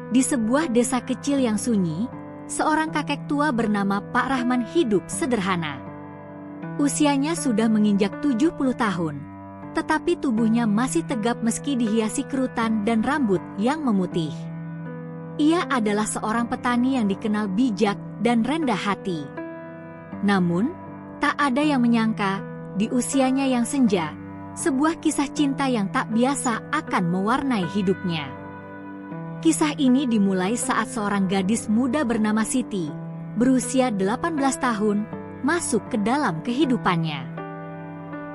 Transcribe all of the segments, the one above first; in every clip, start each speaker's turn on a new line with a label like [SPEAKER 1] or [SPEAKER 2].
[SPEAKER 1] Di sebuah desa kecil yang sunyi, seorang kakek tua bernama Pak Rahman hidup sederhana. Usianya sudah menginjak 70 tahun, tetapi tubuhnya masih tegap meski dihiasi kerutan dan rambut yang memutih. Ia adalah seorang petani yang dikenal bijak dan rendah hati. Namun, tak ada yang menyangka, di usianya yang senja, sebuah kisah cinta yang tak biasa akan mewarnai hidupnya. Kisah ini dimulai saat seorang gadis muda bernama Siti, berusia 18 tahun, masuk ke dalam kehidupannya.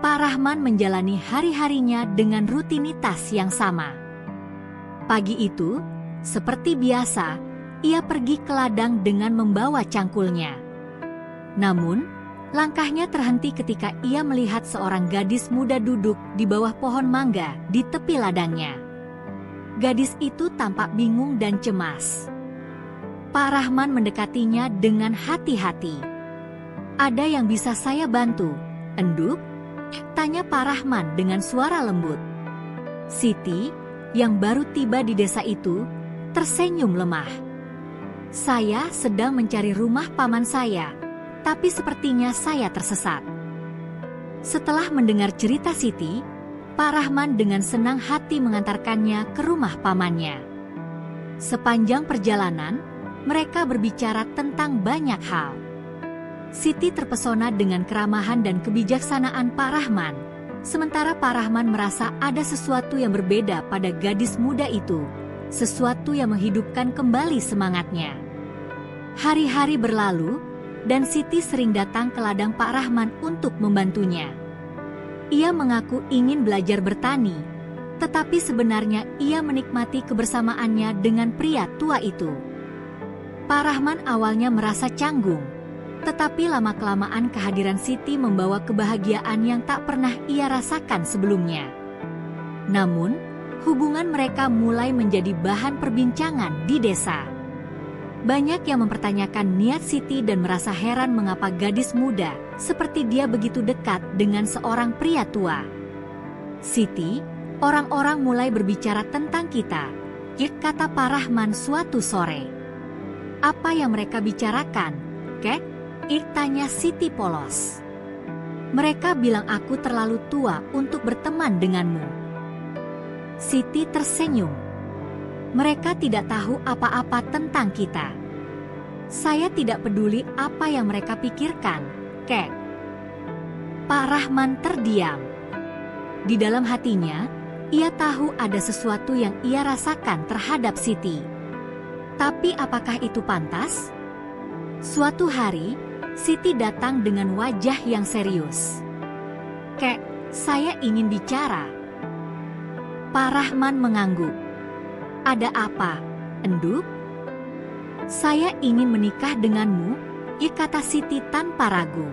[SPEAKER 1] Pak Rahman menjalani hari-harinya dengan rutinitas yang sama. Pagi itu, seperti biasa, ia pergi ke ladang dengan membawa cangkulnya. Namun, langkahnya terhenti ketika ia melihat seorang gadis muda duduk di bawah pohon mangga di tepi ladangnya. Gadis itu tampak bingung dan cemas. Pak Rahman mendekatinya dengan hati-hati. "Ada yang bisa saya bantu, Enduk?" tanya Pak Rahman dengan suara lembut. Siti, yang baru tiba di desa itu, tersenyum lemah. "Saya sedang mencari rumah paman saya, tapi sepertinya saya tersesat." Setelah mendengar cerita Siti, Pak Rahman dengan senang hati mengantarkannya ke rumah pamannya. Sepanjang perjalanan, mereka berbicara tentang banyak hal. Siti terpesona dengan keramahan dan kebijaksanaan Pak Rahman, sementara Pak Rahman merasa ada sesuatu yang berbeda pada gadis muda itu, sesuatu yang menghidupkan kembali semangatnya. Hari-hari berlalu, dan Siti sering datang ke ladang Pak Rahman untuk membantunya. Ia mengaku ingin belajar bertani, tetapi sebenarnya ia menikmati kebersamaannya dengan pria tua itu. Pak Rahman awalnya merasa canggung, tetapi lama-kelamaan kehadiran Siti membawa kebahagiaan yang tak pernah ia rasakan sebelumnya. Namun, hubungan mereka mulai menjadi bahan perbincangan di desa. Banyak yang mempertanyakan niat Siti dan merasa heran mengapa gadis muda seperti dia begitu dekat dengan seorang pria tua. "Siti, orang-orang mulai berbicara tentang kita," kata Pak Rahman suatu sore. "Apa yang mereka bicarakan, Kek?" tanya Siti polos. "Mereka bilang aku terlalu tua untuk berteman denganmu." Siti tersenyum. "Mereka tidak tahu apa-apa tentang kita. Saya tidak peduli apa yang mereka pikirkan, Kek." Pak Rahman terdiam. Di dalam hatinya, ia tahu ada sesuatu yang ia rasakan terhadap Siti. Tapi apakah itu pantas? Suatu hari, Siti datang dengan wajah yang serius. "Kek, saya ingin bicara." Pak Rahman mengangguk. "Ada apa, Enduk?" "Saya ingin menikah denganmu," kata Siti tanpa ragu.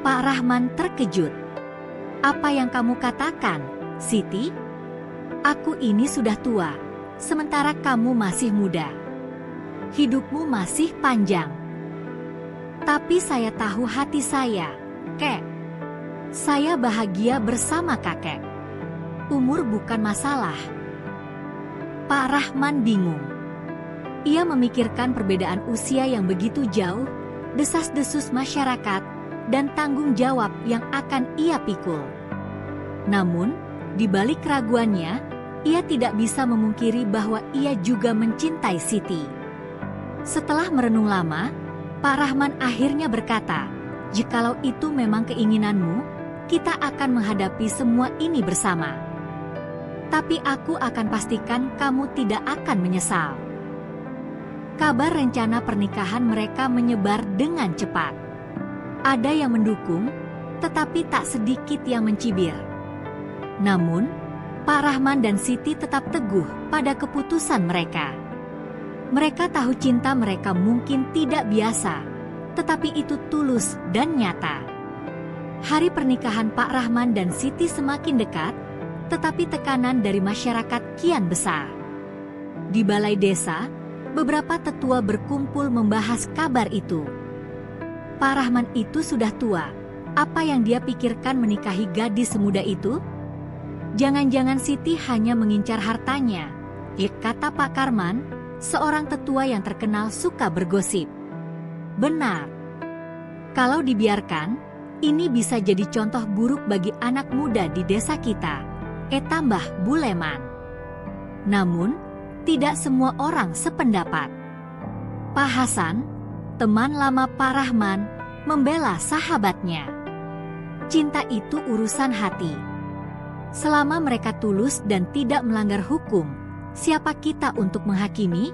[SPEAKER 1] Pak Rahman terkejut. "Apa yang kamu katakan, Siti? Aku ini sudah tua, sementara kamu masih muda. Hidupmu masih panjang. Tapi saya tahu hati saya, Kek. Saya bahagia bersama kakek. Umur bukan masalah." Pak Rahman bingung. Ia memikirkan perbedaan usia yang begitu jauh, desas-desus masyarakat, dan tanggung jawab yang akan ia pikul. Namun, di balik keraguannya, ia tidak bisa memungkiri bahwa ia juga mencintai Siti. Setelah merenung lama, Pak Rahman akhirnya berkata, "Jikalau itu memang keinginanmu, kita akan menghadapi semua ini bersama. Tapi aku akan pastikan kamu tidak akan menyesal." Kabar rencana pernikahan mereka menyebar dengan cepat. Ada yang mendukung, tetapi tak sedikit yang mencibir. Namun, Pak Rahman dan Siti tetap teguh pada keputusan mereka. Mereka tahu cinta mereka mungkin tidak biasa, tetapi itu tulus dan nyata. Hari pernikahan Pak Rahman dan Siti semakin dekat, tetapi tekanan dari masyarakat kian besar. Di balai desa, beberapa tetua berkumpul membahas kabar itu. Pak Rahman itu sudah tua. Apa yang dia pikirkan menikahi gadis semuda itu? Jangan-jangan Siti hanya mengincar hartanya, kata Pak Karman, seorang tetua yang terkenal suka bergosip. Benar. Kalau dibiarkan, ini bisa jadi contoh buruk bagi anak muda di desa kita, tambah Bu Leman. Namun, tidak semua orang sependapat. Pak Hasan, teman lama Pak Rahman, membela sahabatnya. Cinta itu urusan hati. Selama mereka tulus dan tidak melanggar hukum, siapa kita untuk menghakimi?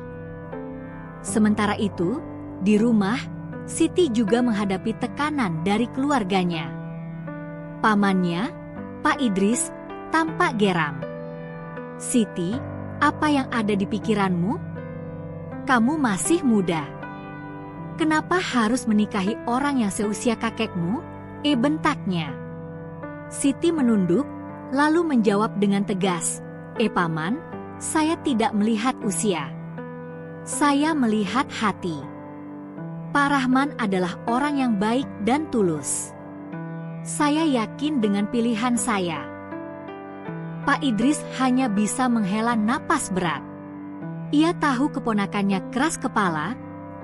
[SPEAKER 1] Sementara itu, di rumah, Siti juga menghadapi tekanan dari keluarganya. Pamannya, Pak Idris, tampak geram. "Siti, apa yang ada di pikiranmu? Kamu masih muda. Kenapa harus menikahi orang yang seusia kakekmu?" bentaknya. Siti menunduk, lalu menjawab dengan tegas, Paman, saya tidak melihat usia. Saya melihat hati. Pak Rahman adalah orang yang baik dan tulus. Saya yakin dengan pilihan saya." Pak Idris hanya bisa menghela napas berat. Ia tahu keponakannya keras kepala,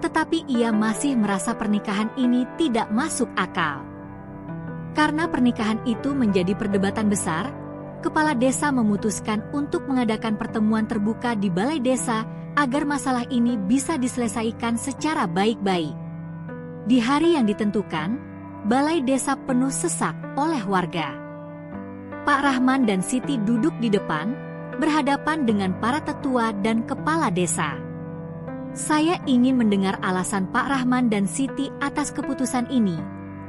[SPEAKER 1] tetapi ia masih merasa pernikahan ini tidak masuk akal. Karena pernikahan itu menjadi perdebatan besar, kepala desa memutuskan untuk mengadakan pertemuan terbuka di balai desa agar masalah ini bisa diselesaikan secara baik-baik. Di hari yang ditentukan, balai desa penuh sesak oleh warga. Pak Rahman dan Siti duduk di depan, berhadapan dengan para tetua dan kepala desa. "Saya ingin mendengar alasan Pak Rahman dan Siti atas keputusan ini,"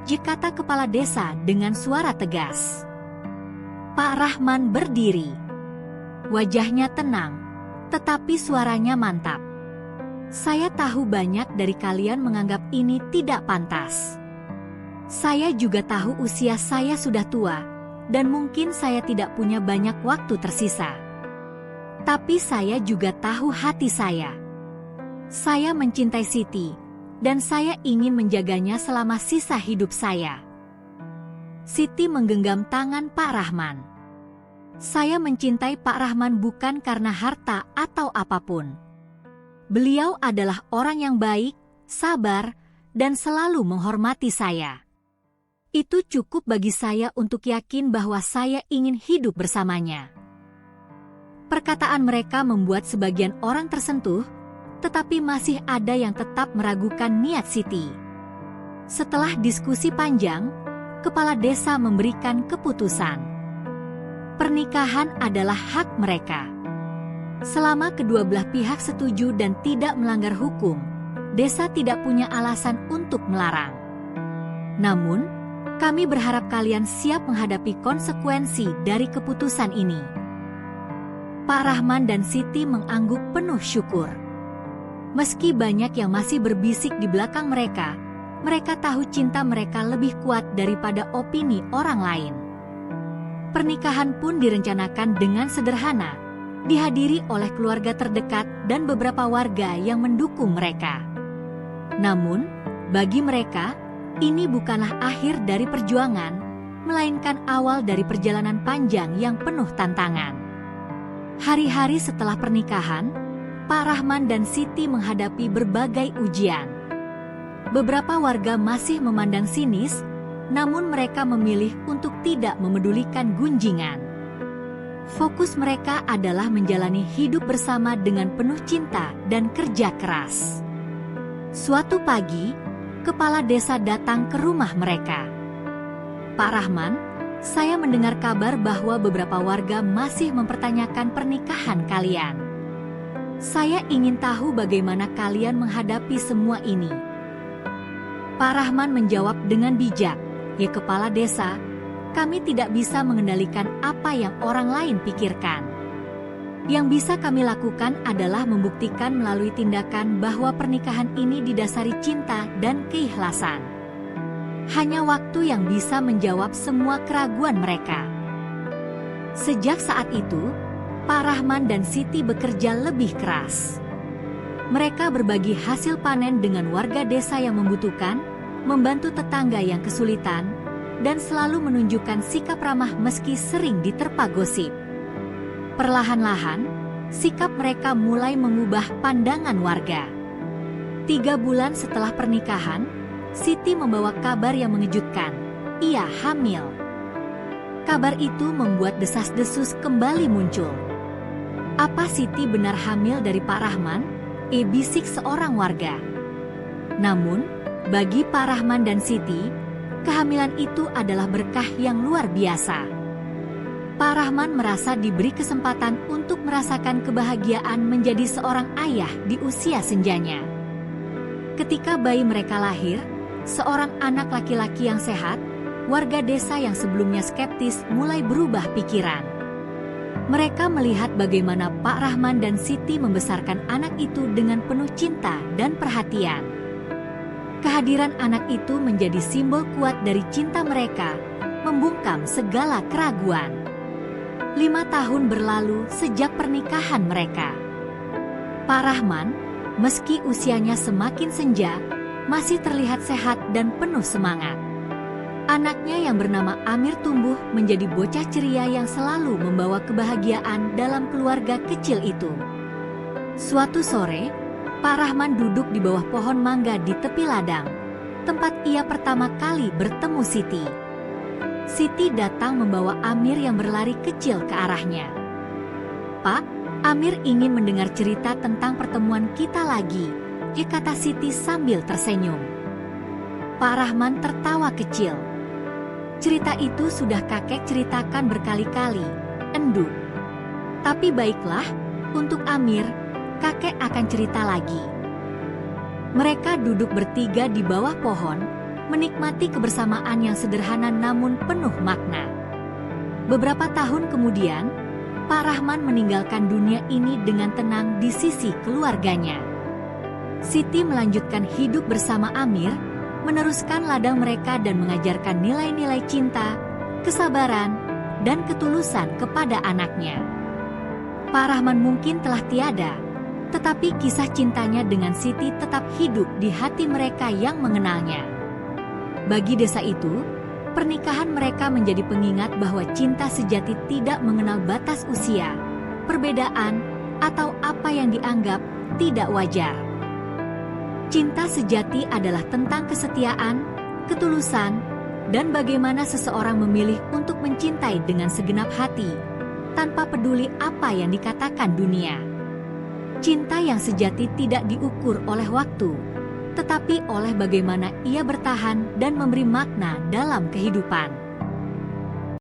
[SPEAKER 1] kata kepala desa dengan suara tegas. Pak Rahman berdiri. Wajahnya tenang, tetapi suaranya mantap. "Saya tahu banyak dari kalian menganggap ini tidak pantas. Saya juga tahu usia saya sudah tua, dan mungkin saya tidak punya banyak waktu tersisa. Tapi saya juga tahu hati saya. Saya mencintai Siti, dan saya ingin menjaganya selama sisa hidup saya." Siti menggenggam tangan Pak Rahman. "Saya mencintai Pak Rahman bukan karena harta atau apapun. Beliau adalah orang yang baik, sabar, dan selalu menghormati saya. Itu cukup bagi saya untuk yakin bahwa saya ingin hidup bersamanya." Perkataan mereka membuat sebagian orang tersentuh, tetapi masih ada yang tetap meragukan niat Siti. Setelah diskusi panjang, kepala desa memberikan keputusan. Pernikahan adalah hak mereka. Selama kedua belah pihak setuju dan tidak melanggar hukum, desa tidak punya alasan untuk melarang. Namun, kami berharap kalian siap menghadapi konsekuensi dari keputusan ini. Pak Rahman dan Siti mengangguk penuh syukur. Meski banyak yang masih berbisik di belakang mereka, mereka tahu cinta mereka lebih kuat daripada opini orang lain. Pernikahan pun direncanakan dengan sederhana, dihadiri oleh keluarga terdekat dan beberapa warga yang mendukung mereka. Namun, bagi mereka, ini bukanlah akhir dari perjuangan, melainkan awal dari perjalanan panjang yang penuh tantangan. Hari-hari setelah pernikahan, Pak Rahman dan Siti menghadapi berbagai ujian. Beberapa warga masih memandang sinis, namun mereka memilih untuk tidak memedulikan gunjingan. Fokus mereka adalah menjalani hidup bersama dengan penuh cinta dan kerja keras. Suatu pagi, kepala desa datang ke rumah mereka. "Pak Rahman, saya mendengar kabar bahwa beberapa warga masih mempertanyakan pernikahan kalian. Saya ingin tahu bagaimana kalian menghadapi semua ini." Pak Rahman menjawab dengan bijak, "Ya kepala desa, kami tidak bisa mengendalikan apa yang orang lain pikirkan. Yang bisa kami lakukan adalah membuktikan melalui tindakan bahwa pernikahan ini didasari cinta dan keikhlasan. Hanya waktu yang bisa menjawab semua keraguan mereka." Sejak saat itu, Pak Rahman dan Siti bekerja lebih keras. Mereka berbagi hasil panen dengan warga desa yang membutuhkan, membantu tetangga yang kesulitan, dan selalu menunjukkan sikap ramah meski sering diterpa gosip. Perlahan-lahan, sikap mereka mulai mengubah pandangan warga. 3 bulan setelah pernikahan, Siti membawa kabar yang mengejutkan. Ia hamil. Kabar itu membuat desas-desus kembali muncul. Apa Siti benar hamil dari Pak Rahman? Bisik seorang warga. Namun, bagi Pak Rahman dan Siti, kehamilan itu adalah berkah yang luar biasa. Pak Rahman merasa diberi kesempatan untuk merasakan kebahagiaan menjadi seorang ayah di usia senjanya. Ketika bayi mereka lahir, seorang anak laki-laki yang sehat, warga desa yang sebelumnya skeptis mulai berubah pikiran. Mereka melihat bagaimana Pak Rahman dan Siti membesarkan anak itu dengan penuh cinta dan perhatian. Kehadiran anak itu menjadi simbol kuat dari cinta mereka, membungkam segala keraguan. 5 tahun berlalu sejak pernikahan mereka. Pak Rahman, meski usianya semakin senja, masih terlihat sehat dan penuh semangat. Anaknya yang bernama Amir tumbuh menjadi bocah ceria yang selalu membawa kebahagiaan dalam keluarga kecil itu. Suatu sore, Pak Rahman duduk di bawah pohon mangga di tepi ladang, tempat ia pertama kali bertemu Siti. Siti datang membawa Amir yang berlari kecil ke arahnya. "Pak, Amir ingin mendengar cerita tentang pertemuan kita lagi," kata Siti sambil tersenyum. Pak Rahman tertawa kecil. "Cerita itu sudah kakek ceritakan berkali-kali," enduk. "Tapi baiklah, untuk Amir, kakek akan cerita lagi." Mereka duduk bertiga di bawah pohon, menikmati kebersamaan yang sederhana namun penuh makna. Beberapa tahun kemudian, Pak Rahman meninggalkan dunia ini dengan tenang di sisi keluarganya. Siti melanjutkan hidup bersama Amir, meneruskan ladang mereka dan mengajarkan nilai-nilai cinta, kesabaran, dan ketulusan kepada anaknya. Pak Rahman mungkin telah tiada, tetapi kisah cintanya dengan Siti tetap hidup di hati mereka yang mengenalnya. Bagi desa itu, pernikahan mereka menjadi pengingat bahwa cinta sejati tidak mengenal batas usia, perbedaan, atau apa yang dianggap tidak wajar. Cinta sejati adalah tentang kesetiaan, ketulusan, dan bagaimana seseorang memilih untuk mencintai dengan segenap hati, tanpa peduli apa yang dikatakan dunia. Cinta yang sejati tidak diukur oleh waktu, tetapi oleh bagaimana ia bertahan dan memberi makna dalam kehidupan.